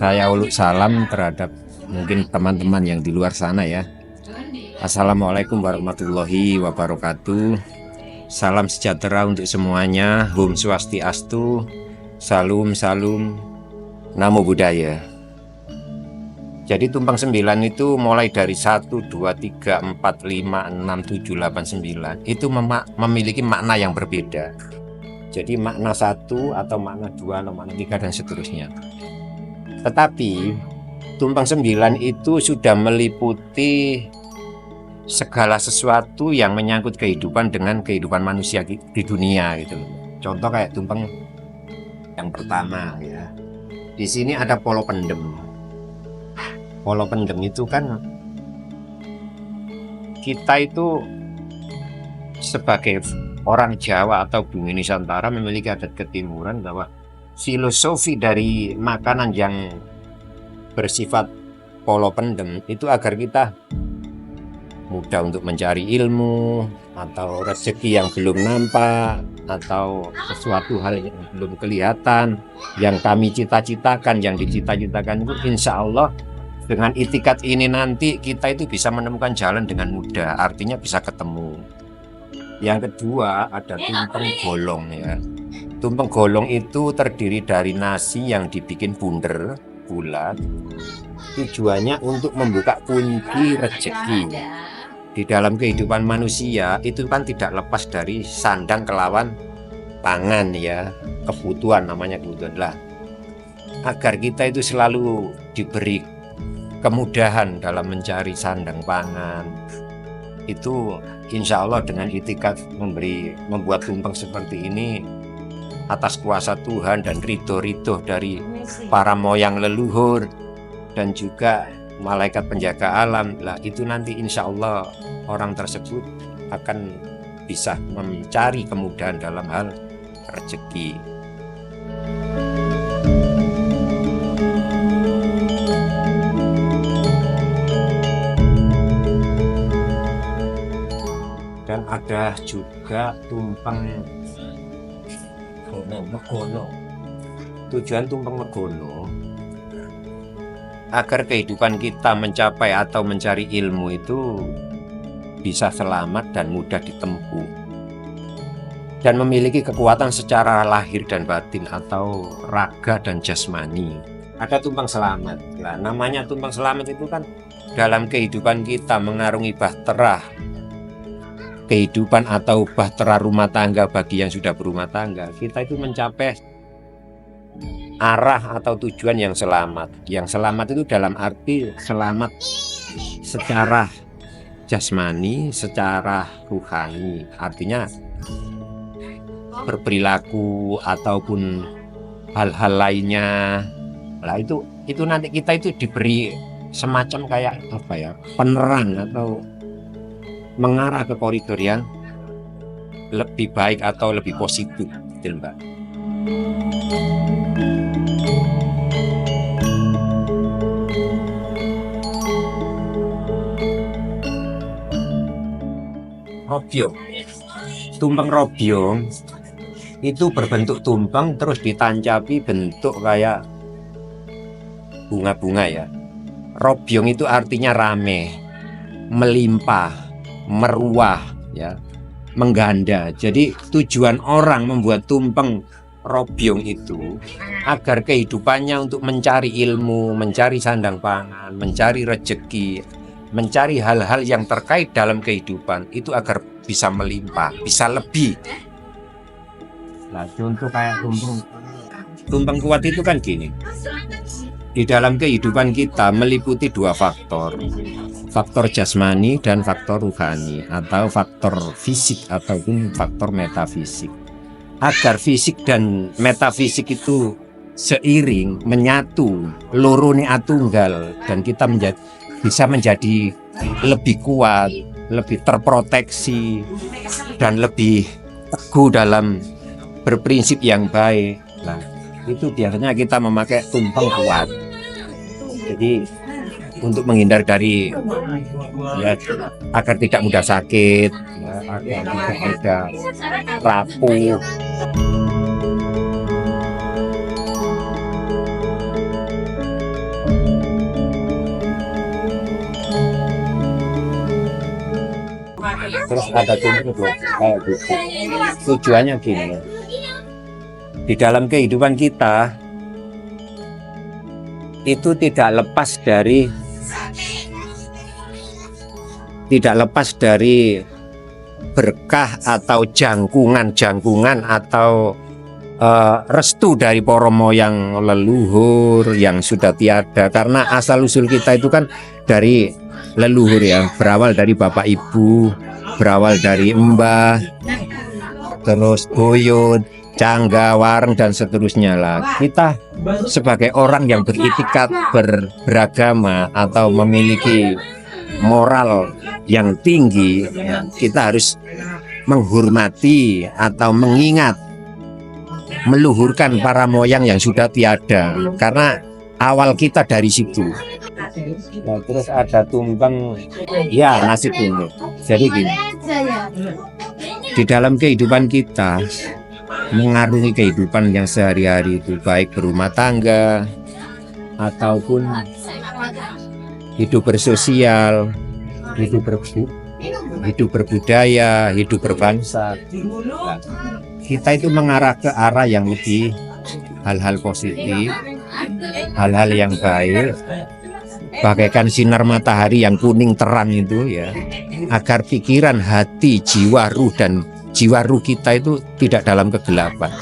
Saya uluk salam terhadap mungkin teman-teman yang di luar sana ya. Assalamualaikum warahmatullahi wabarakatuh. Salam sejahtera untuk semuanya. Om Swastiastu. Salam salam. Namo Buddhaya. Jadi tumpeng 9 itu mulai dari 1, 2, 3, 4, 5, 6, 7, 8, 9 itu memiliki makna yang berbeda. Jadi makna 1 atau makna 2 atau makna 3 dan seterusnya. Tetapi tumpeng 9 itu sudah meliputi segala sesuatu yang menyangkut kehidupan dengan kehidupan manusia di dunia gitu loh. Contoh kayak tumpeng yang pertama ya. Di sini ada polo pendem. Polo pendem itu kan kita itu sebagai orang Jawa atau bumi Nusantara memiliki adat ketimuran bahwa filosofi dari makanan yang bersifat polo pendem itu agar kita mudah untuk mencari ilmu atau rezeki yang belum nampak atau sesuatu hal yang belum kelihatan yang kami cita-citakan, yang dicita-citakan itu insya Allah dengan itikat ini nanti kita itu bisa menemukan jalan dengan mudah, artinya bisa ketemu. Yang kedua ada tumpeng golong ya. Tumpeng golong itu terdiri dari nasi yang dibikin bunder, bulat. Tujuannya untuk membuka kunci rezeki. Di dalam kehidupan manusia itu kan tidak lepas dari sandang kelawan pangan ya. Kebutuhan namanya kebutuhan lah. Agar kita itu selalu diberi kemudahan dalam mencari sandang pangan. Itu insya Allah dengan itikat membuat tumpeng seperti ini atas kuasa Tuhan dan ridho dari para moyang leluhur dan juga malaikat penjaga alam lah, itu nanti insya Allah orang tersebut akan bisa mencari kemudahan dalam hal rezeki. Dan ada juga tumpeng megono. Tujuan tumpeng megono agar kehidupan kita mencapai atau mencari ilmu itu bisa selamat dan mudah ditempuh dan memiliki kekuatan secara lahir dan batin atau raga dan jasmani. Ada tumpeng selamat. Nah, namanya tumpeng selamat itu kan dalam kehidupan kita mengarungi bahtera kehidupan atau bahtera rumah tangga bagi yang sudah berumah tangga, kita itu mencapai arah atau tujuan yang selamat. Yang selamat itu dalam arti selamat secara jasmani, secara ruhani. Artinya berperilaku ataupun hal-hal lainnya. Lah itu nanti kita itu diberi semacam kayak apa ya, penerang atau mengarah ke koridor yang lebih baik atau lebih positif, gitu Mbak. Robyong, tumpeng robyong itu berbentuk tumpeng terus ditancapi bentuk kayak bunga-bunga ya. Robyong itu artinya rame, melimpah, meruah ya, mengganda. Jadi tujuan orang membuat tumpeng robyong itu agar kehidupannya untuk mencari ilmu, mencari sandang pangan, mencari rezeki, mencari hal-hal yang terkait dalam kehidupan itu agar bisa melimpah, bisa lebih. Nah, contoh kayak tumpeng kuat itu kan gini. Di dalam kehidupan kita meliputi dua faktor. Faktor jasmani dan faktor ruhani atau faktor fisik ataupun faktor metafisik. Agar fisik dan metafisik itu seiring, menyatu, lorone atunggal dan kita bisa menjadi lebih kuat, lebih terproteksi dan lebih teguh dalam berprinsip yang baik. Nah, itu biasanya kita memakai tumpeng kuat. Jadi untuk menghindar dari ya, agar tidak mudah sakit, ya, agar tidak mudah rapuh. terus ada tumpeng kayak gitu. Tujuannya gini, di dalam kehidupan kita itu tidak lepas dari berkah atau jangkungan atau restu dari para moyang leluhur yang sudah tiada. Karena asal usul kita itu kan dari leluhur ya, berawal dari bapak ibu, berawal dari mbah, terus buyut, cangga, wareng dan seterusnya lah. Kita sebagai orang yang beritikat beragama atau memiliki moral yang tinggi, ya, kita harus menghormati atau mengingat, meluhurkan para moyang yang sudah tiada, karena awal kita dari situ. Nah, terus ada tumpeng, ya nasi tumpeng. Jadi gini, di dalam kehidupan kita, mengarungi kehidupan yang sehari-hari itu, baik berumah tangga ataupun hidup bersosial, hidup berbudaya, hidup berbangsa. Nah, kita itu mengarah ke arah yang lebih hal-hal positif, hal-hal yang baik, bagaikan sinar matahari yang kuning terang itu ya, agar pikiran, hati, jiwa, ruh kita itu tidak dalam kegelapan.